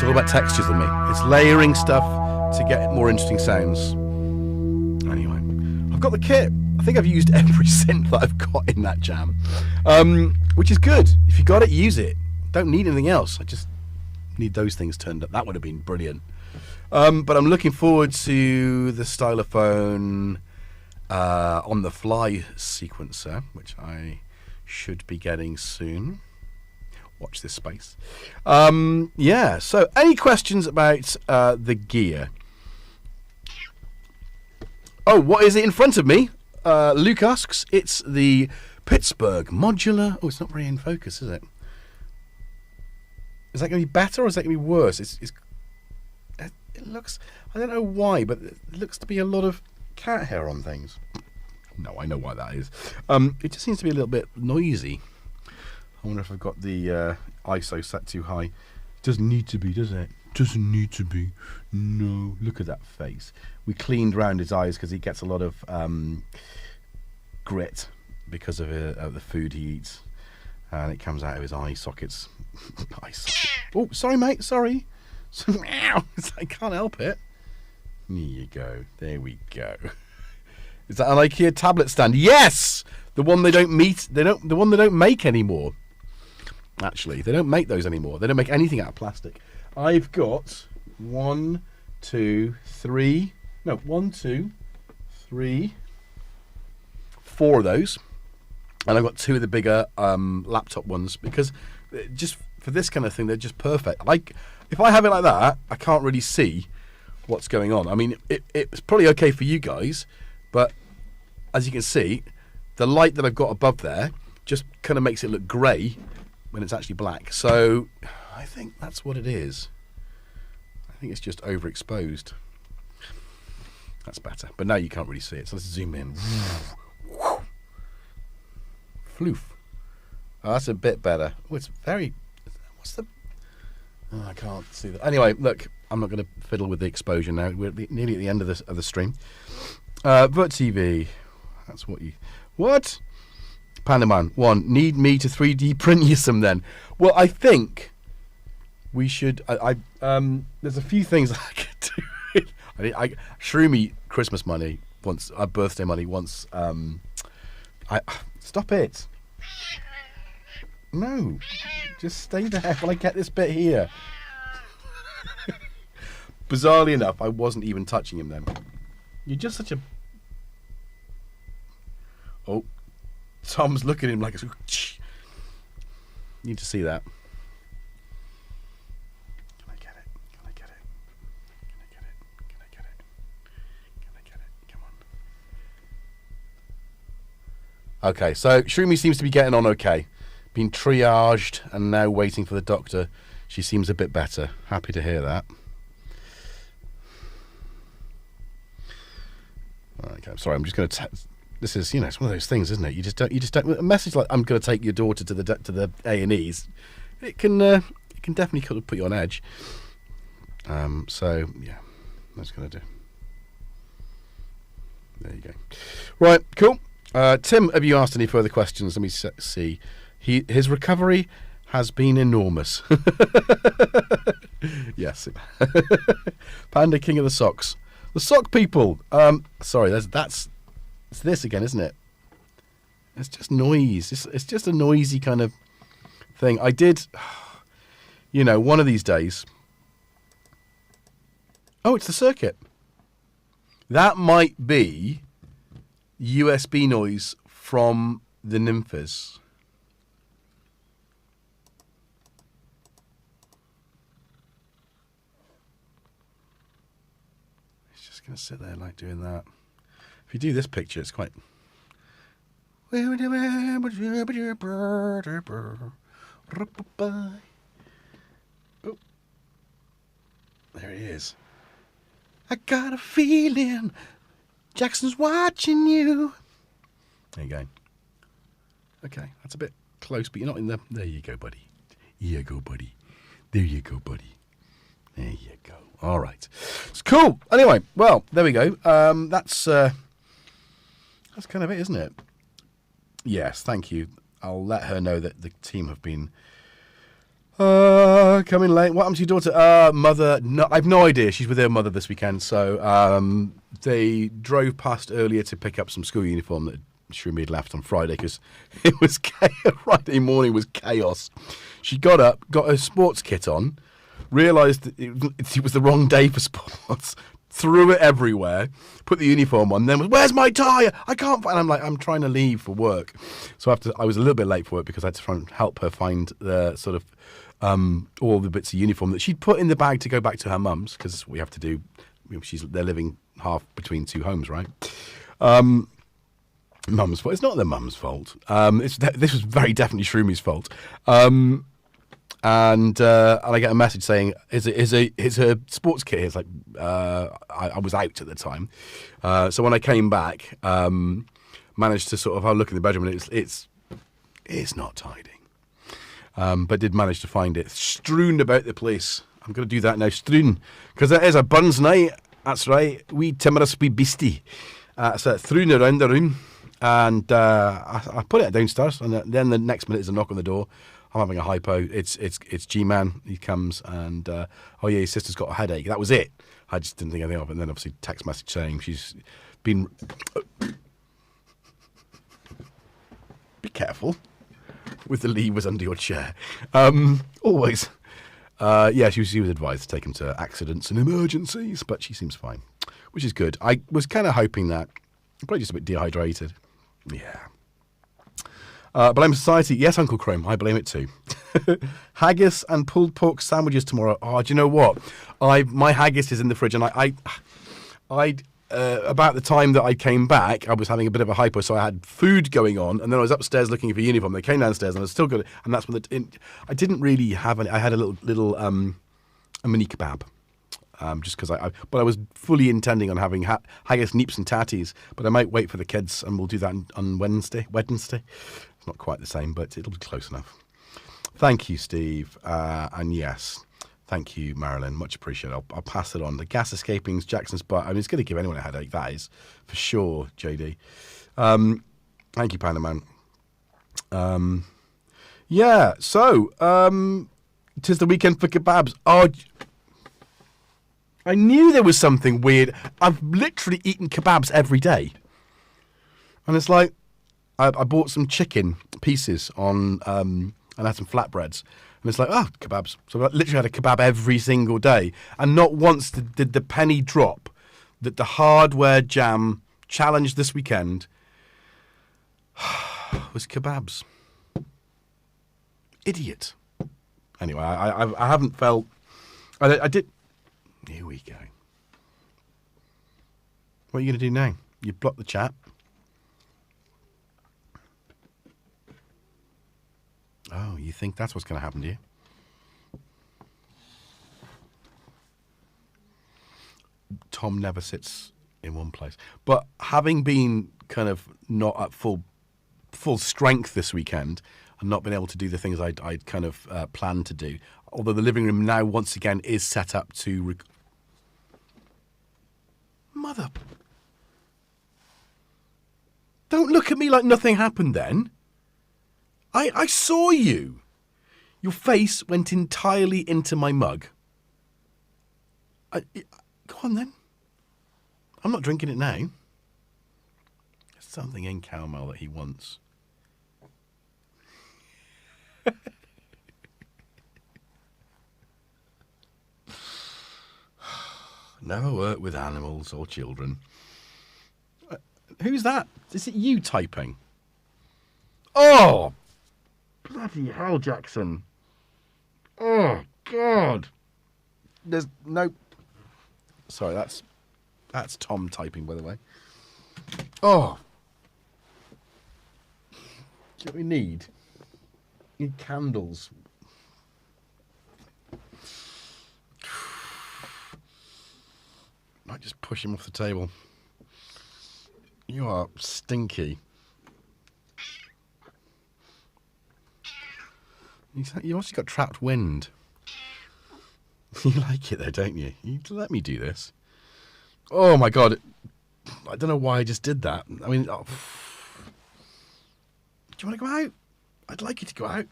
Speaker 1: About textures than me. It's layering stuff to get more interesting sounds. Anyway, I've got the kit. I think I've used every synth that I've got in that jam, which is good. If you got it, use it. Don't need anything else. I just need those things turned up. That would have been brilliant. But I'm looking forward to the Stylophone on the fly sequencer, which I should be getting soon. Watch this space. Yeah, so any questions about the gear? Oh, what is it in front of me? Luke asks. It's the Pittsburgh Modular. Oh, it's not very in focus, is it? Is that going to be better or is that going to be worse? It looks, I don't know why, but it looks to be a lot of cat hair on things. No, I know why that is. It just seems to be a little bit noisy. I wonder if I've got the ISO set too high. It doesn't need to be, does it? Doesn't need to be. No, look at that face. We cleaned round his eyes because he gets a lot of grit because of the food he eats. And it comes out of his eye sockets. Eye sockets. Oh, sorry, mate. Sorry. I can't help it. There you go. There we go. Is that an IKEA tablet stand? Yes! The one they don't the one they don't make anymore. Actually, they don't make those anymore. They don't make anything out of plastic. I've got 4 of those, and I've got 2 of the bigger laptop ones because just for this kind of thing, they're just perfect. Like if I have it like that, I can't really see what's going on. I mean, it's probably okay for you guys, but as you can see, the light that I've got above there just kind of makes it look grey when it's actually black. So I think that's what it is. I think it's just overexposed. That's better. But now you can't really see it. So let's zoom in. Floof. Oh, that's a bit better. Oh, it's very... What's the... Oh, I can't see that. Anyway, look, I'm not going to fiddle with the exposure now. We're nearly at the end of the stream. Vert TV. That's what you... What? Pandaman 1, need me to 3D print you some then? Well, I think we should. There's a few things I could do. I shrew me Christmas money once, birthday money once. Stop it. No, just stay there while I get this bit here. Bizarrely enough, I wasn't even touching him then. You're just such a... Oh. Tom's looking at him like a... Need to see that. Can I get it? Can I get it? Can I get it? Can I get it? Can I get it? Come on. Okay, so Shroomy seems to be getting on okay. Been triaged and now waiting for the doctor. She seems a bit better. Happy to hear that. Okay, I'm sorry. I'm just going to... This is, it's one of those things, isn't it? You just don't. A message like "I'm going to take your daughter to the A&Es," it can definitely put you on edge. So yeah, That's going to do. There you go. Right, cool. Tim, have you asked any further questions? Let me see. His recovery has been enormous. Yes. Panda King of the Socks. The sock people. Sorry, it's this again, isn't it? It's just noise. It's just a noisy kind of thing. I did, one of these days. Oh, it's the circuit. That might be USB noise from the Nymphas. It's just going to sit there like doing that. If you do this picture, it's quite... Oh, there he is. I got a feeling Jackson's watching you. There you go. Okay, that's a bit close, but you're not in the... There you go, buddy. Here you go, buddy. There you go, buddy. There you go. All right. It's cool. Anyway, well, there we go. That's kind of it, isn't it? Yes, thank you. I'll let her know that the team have been coming late. What happened to your daughter? Mother, no, I've no idea. She's with her mother this weekend. So they drove past earlier to pick up some school uniform that Shumi had left on Friday because it was Friday morning was chaos. She got up, got her sports kit on, realised that it was the wrong day for sports, threw it everywhere, put the uniform on, then was, where's my tie? I can't find. I'm like, I'm trying to leave for work. So I was a little bit late for work because I had to try and help her find the sort of all the bits of uniform that she'd put in the bag to go back to her mum's, because we have to do, they're living half between two homes, right? Mum's fault. It's not their mum's fault. This was very definitely Shroomi's fault. And I get a message saying, is her sports kit here? It's like, I was out at the time. So when I came back, managed to sort of have a look in the bedroom, and it's not tidy. But did manage to find it strewn about the place. I'm going to do that now, strewn, because it is a buns night. That's right. We timorous wee beastie. So strewn around the room, and I put it downstairs, and then the next minute is a knock on the door. I'm having a hypo. It's G-Man. He comes and, oh yeah, his sister's got a headache. That was it. I just didn't think anything of it. And then obviously text message saying she's been... Be careful with the levers under your chair. Always. Yeah, she was advised to take him to accidents and emergencies, but she seems fine, which is good. I was kind of hoping that. Probably just a bit dehydrated. Yeah. Blame society. Yes, Uncle Chrome. I blame it too. Haggis and pulled pork sandwiches tomorrow. Oh, do you know what? My haggis is in the fridge, and I about the time that I came back, I was having a bit of a hypo, so I had food going on, and then I was upstairs looking for uniform. They came downstairs, and I was still good. And that's when I didn't really have any. I had a little a mini kebab. Just because but I was fully intending on having haggis, neeps and tatties, but I might wait for the kids, and we'll do that on Wednesday. It's not quite the same, but it'll be close enough. Thank you, Steve. And yes, thank you, Marilyn. Much appreciated. I'll pass it on. The gas escaping's Jackson's butt. I mean, it's going to give anyone a headache. That is for sure, JD. Thank you, Panda Man. Yeah, so 'tis the weekend for kebabs. Oh, I knew there was something weird. I've literally eaten kebabs every day. And it's like, I bought some chicken pieces on, and had some flatbreads. And it's like, oh, kebabs. So I literally had a kebab every single day. And not once did the penny drop that the hardware jam challenge this weekend was kebabs. Idiot. Anyway, I haven't felt... I did... Here we go. What are you going to do now? You block the chat. Oh, you think that's what's going to happen to you? Tom never sits in one place. But having been kind of not at full strength this weekend and not been able to do the things I'd kind of planned to do, although the living room now once again is set up to... Don't look at me like nothing happened then. I saw you. Your face went entirely into my mug. Go on then. I'm not drinking it now. There's something in caramel that he wants. Never work with animals or children. Who's that? Is it you typing? Oh! Bloody hell, Jackson. Oh, God. There's no... Sorry, that's Tom typing, by the way. Oh. What we need? We need candles. Might just push him off the table. You are stinky. You also got trapped wind. You like it though, don't you? You let me do this. Oh my God. I don't know why I just did that. I mean, do you want to go out? I'd like you to go out.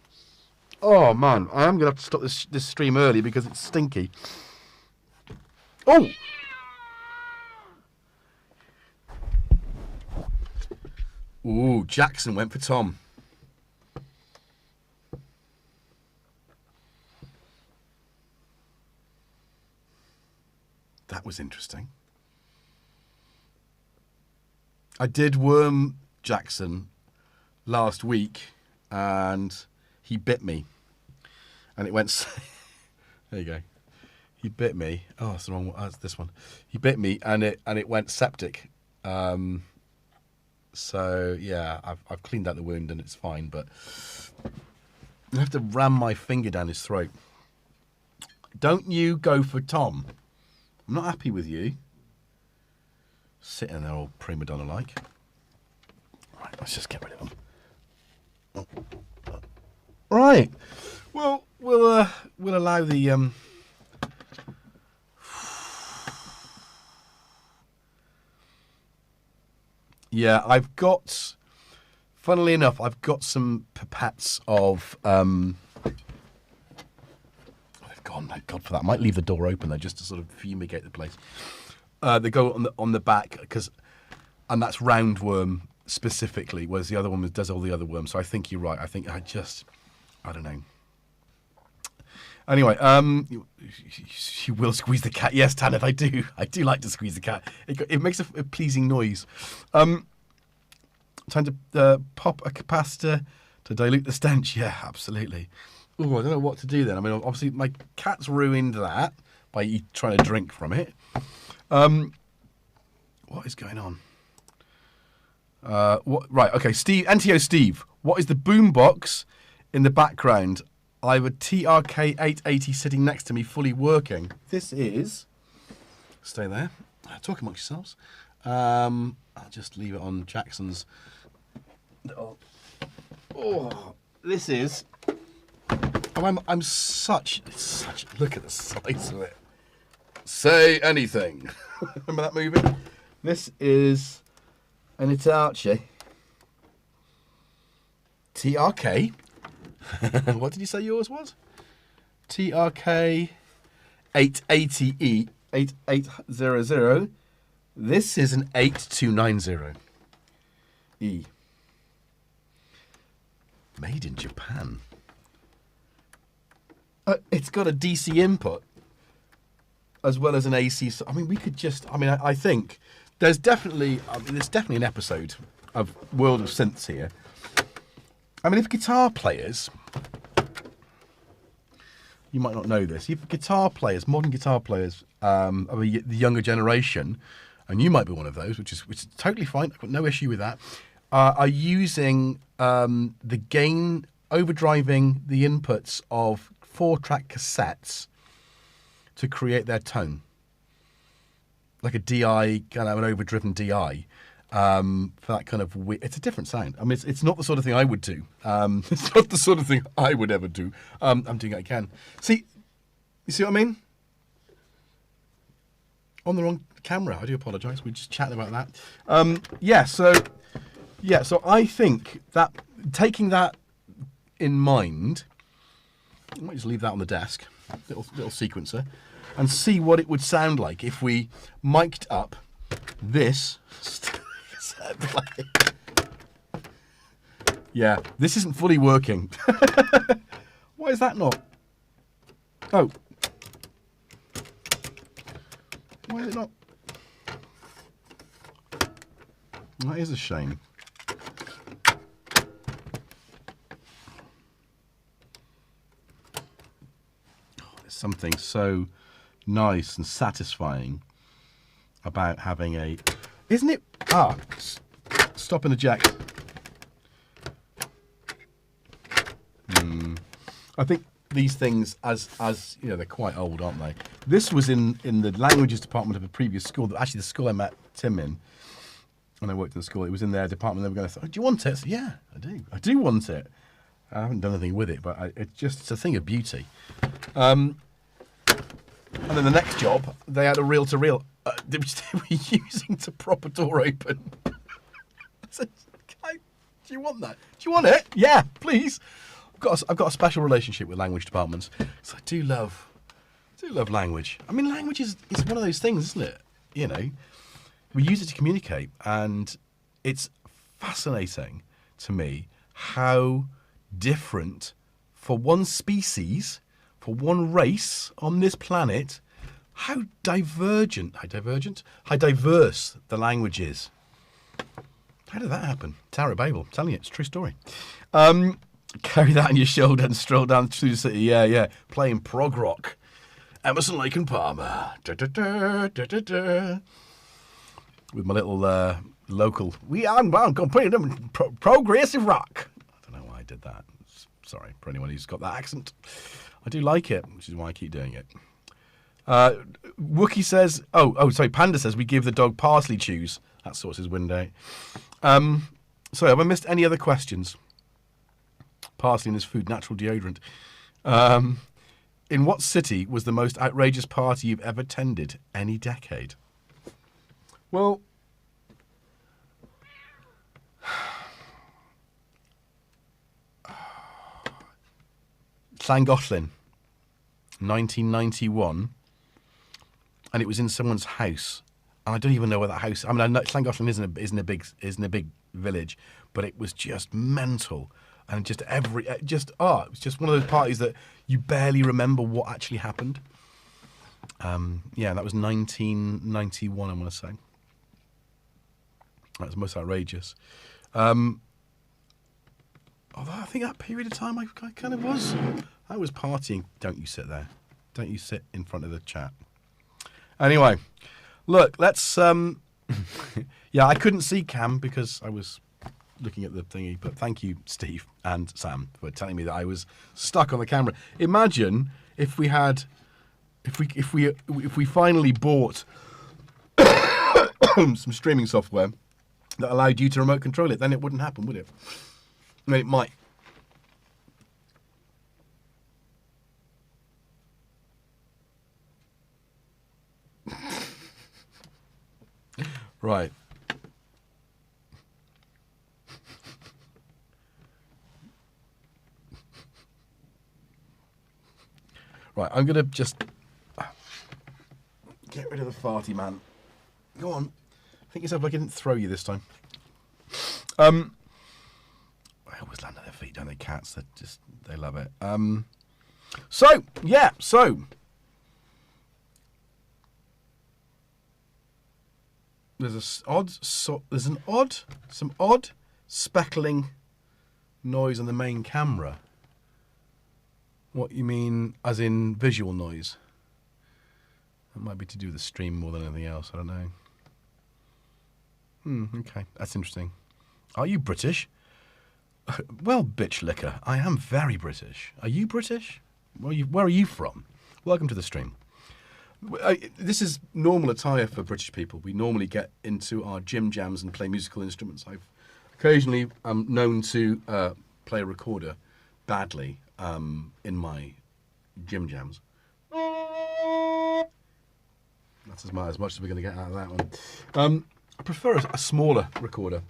Speaker 1: Oh man, I am going to have to stop this stream early because it's stinky. Oh! Ooh, Jackson went for Tom. That was interesting. I did worm Jackson last week and he bit me. And it went... There you go. He bit me. Oh, it's the wrong one. Oh, it's this one. He bit me and it went septic. So yeah, I've cleaned out the wound and it's fine, but I have to ram my finger down his throat. Don't you go for Tom. I'm not happy with you. Sitting there all prima donna like. Right, let's just get rid of him. Right. Well, we'll allow the Yeah, I've got, funnily enough, I've got some pipettes of, they've gone, thank God for that. I might leave the door open though, just to sort of fumigate the place. They go on the back, and that's roundworm specifically, whereas the other one does all the other worms. So I think you're right. I think I don't know. Anyway, you will squeeze the cat. Yes, Tanith, I do. I do like to squeeze the cat. It makes a pleasing noise. Time to pop a capacitor to dilute the stench. Yeah, absolutely. Oh, I don't know what to do then. I mean, obviously my cat's ruined that by trying to drink from it. What is going on? Right, okay, Steve, NTO Steve, what is the boombox in the background? I have a TRK 880 sitting next to me, fully working. This is... Stay there. Talk amongst yourselves. I'll just leave it on Jackson's... Oh, this is... Oh, I'm such... Look at the size of it. Say anything. Remember that movie? This is an Hitachi TRK. What did you say yours was? TRK 880E 8800. This is an 8290E. Made in Japan. It's got a DC input as well as an AC. I mean, we could just... I mean, I think there's definitely an episode of World of Synths here. I mean, if guitar players... You might not know this. If guitar players, modern guitar players of the younger generation, and you might be one of those, which is totally fine. I've got no issue with that, are using the gain, overdriving the inputs of 4-track cassettes to create their tone. Like a DI, kind of an overdriven DI. For that kind of it's a different sound. I mean, it's not the sort of thing I would do. It's not the sort of thing I would ever do. I'm doing it again. See, you see what I mean? On the wrong camera. I do apologise. We're just chatting about that. Yeah. So Yeah, so I think that taking that in mind, I might just leave that on the desk, little sequencer, and see what it would sound like if we mic'd up this. Yeah, this isn't fully working. Why is that not? Oh. Why is it not? That is a shame. There's something so nice and satisfying about having a... Isn't it? Ah, stop and eject. I think these things, as you know, they're quite old, aren't they? This was in the languages department of a previous school. Actually, the school I met Tim in, when I worked in the school, it was in their department. They were going to say, oh, do you want it? I said, yeah, I do. I do want it. I haven't done anything with it, but it's a thing of beauty. And then the next job, they had a reel-to-reel, which they were using to prop a door open. I said, do you want that? Do you want it? Yeah, please. I've got a special relationship with language departments, so I do love language. I mean, language is one of those things, isn't it? You know, we use it to communicate, and it's fascinating to me how different, for one species, for one race on this planet, how diverse the language is. How did that happen? Tower of Babel. I'm telling you, it's a true story. Carry that on your shoulder and stroll down through the city. Yeah. Playing prog rock. Emerson, Lake and Palmer. Da, da, da, da, da, da. With my little local. I'm going to put it progressive rock. I don't know why I did that. Sorry for anyone who's got that accent. I do like it, which is why I keep doing it. Wookie says, sorry, Panda says we give the dog parsley chews. That sorts his window. Sorry, have I missed any other questions? Parsley in his food, natural deodorant. In what city was the most outrageous party you've ever attended? Any decade? Well, Llangollen, 1991, and it was in someone's house, and I don't even know where that house. I mean, I know Llangollen isn't a big village, but it was just mental. And it was just one of those parties that you barely remember what actually happened. Yeah, that was 1991, I want to say. That was most outrageous. Although I think that period of time I kind of was. I was partying. Don't you sit there. Don't you sit in front of the chat. Anyway, look, let's... yeah, I couldn't see Cam because I was... looking at the thingy, but thank you, Steve and Sam, for telling me that I was stuck on the camera. Imagine if we finally bought some streaming software that allowed you to remote control it. Then it wouldn't happen, would it? I mean, it might. Right. Right, I'm going to just get rid of the farty man. Go on. Think yourself like I didn't throw you this time. I always land on their feet, don't they, cats? They love it. So there's some odd speckling noise on the main camera. What you mean, as in visual noise? That might be to do with the stream more than anything else. I don't know. Okay, that's interesting. Are you British? Well, bitch liquor, I am very British. Are you British? Where are you from? Welcome to the stream. This is normal attire for British people. We normally get into our Jimjams and play musical instruments. I've occasionally known to play a recorder badly in my Jimjams. That's as much as we're going to get out of that one. I prefer a smaller recorder.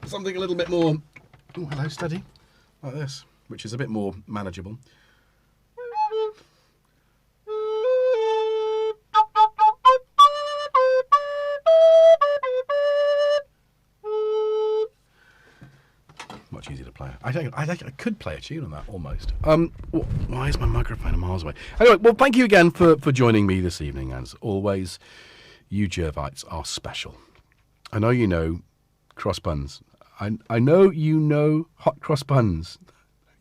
Speaker 1: something a little bit more, oh, hello, steady, like this, which is a bit more manageable. Much easier to play. I could play a tune on that almost. Why is my microphone miles away? Anyway, well, thank you again for joining me this evening. As always, you Jervites are special. I know you know cross buns. I know you know hot cross buns.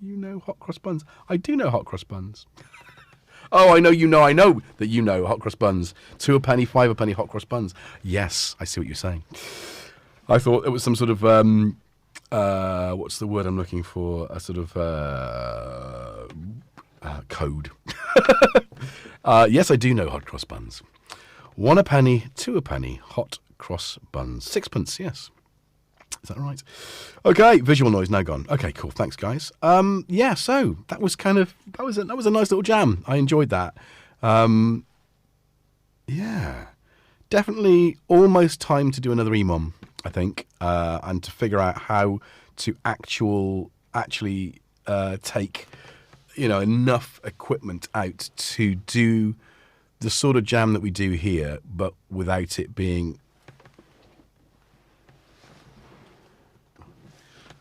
Speaker 1: You know hot cross buns. I do know hot cross buns. Oh, I know that you know hot cross buns. 2 a penny, 5 a penny hot cross buns. Yes, I see what you're saying. I thought it was some sort of what's the word I'm looking for? A sort of code. Yes, I do know hot cross buns. 1 a penny, 2 a penny, hot cross buns. 6pence, yes. Is that right? Okay, visual noise now gone. Okay, cool. Thanks, guys. Yeah, so that was a nice little jam. I enjoyed that. Yeah, definitely almost time to do another EMOM, I think, and to figure out how to actually take, enough equipment out to do the sort of jam that we do here, but without it being.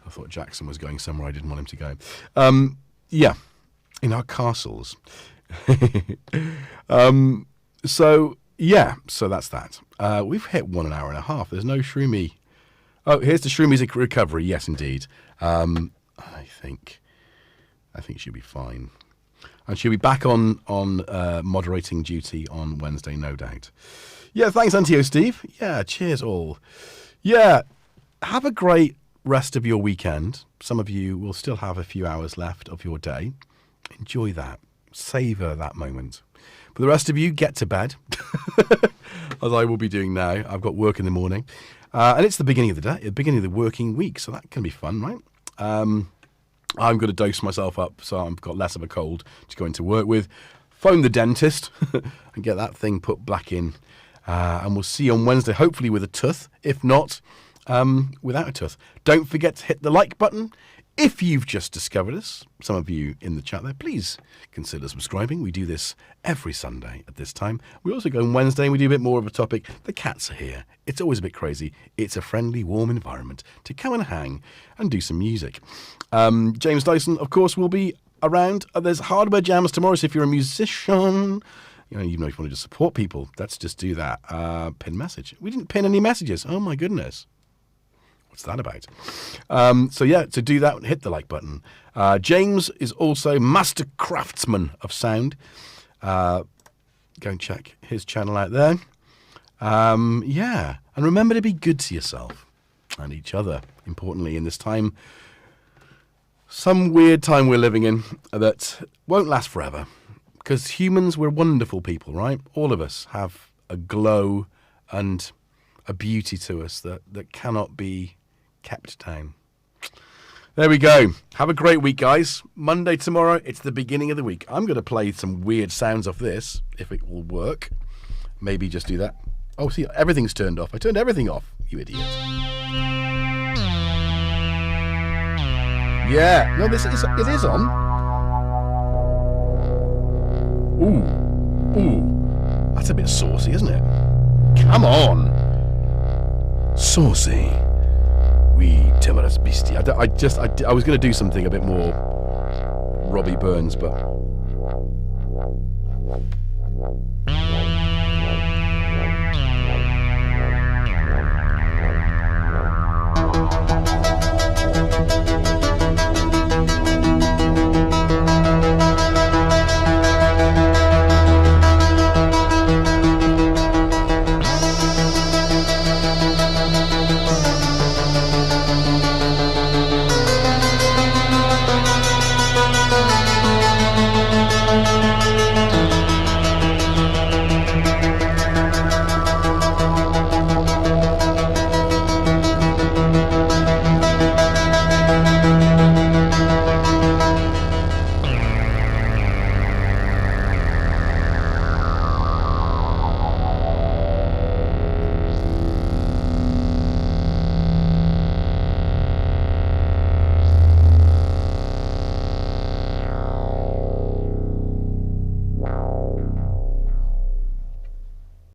Speaker 1: I thought Jackson was going somewhere I didn't want him to go. Yeah, in our castles. So that's that. We've hit 1 hour and a half. There's no shroomy. Oh, here's the shroomies recovery. Yes, indeed. I think she'll be fine. And she'll be back on moderating duty on Wednesday, no doubt. Yeah, thanks, Antio Steve. Yeah, cheers all. Yeah, have a great rest of your weekend. Some of you will still have a few hours left of your day. Enjoy that. Savor that moment. For the rest of you, get to bed, as I will be doing now. I've got work in the morning. And it's the beginning of the day, the beginning of the working week, so that can be fun, right? I'm going to dose myself up so I've got less of a cold to go into work with. Phone the dentist and get that thing put back in. And we'll see you on Wednesday, hopefully with a tooth. If not, without a tooth. Don't forget to hit the like button. If you've just discovered us, some of you in the chat there, please consider subscribing. We do this every Sunday at this time. We also go on Wednesday and we do a bit more of a topic. The cats are here. It's always a bit crazy. It's a friendly, warm environment to come and hang and do some music. James Dyson, of course, will be around. There's hardware jams tomorrow, so if you're a musician, even if you want to just support people, let's just do that. Pin message. We didn't pin any messages. Oh, my goodness. What's that about? So yeah, to do that, hit the like button. James is also master craftsman of sound. Go and check his channel out there. Yeah, and remember to be good to yourself and each other, importantly, in this time. Some weird time we're living in that won't last forever. Because humans, we're wonderful people, right? All of us have a glow and a beauty to us that cannot be kept down. There we go. Have a great week, guys. Monday tomorrow, it's the beginning of the week. I'm going to play some weird sounds of this, if it will work. Maybe just do that. Oh, see, everything's turned off. I turned everything off, you idiot. Yeah. No, it is on. Ooh. That's a bit saucy, isn't it? Come on. Saucy. We timorous beastie. I was going to do something a bit more Robbie Burns, but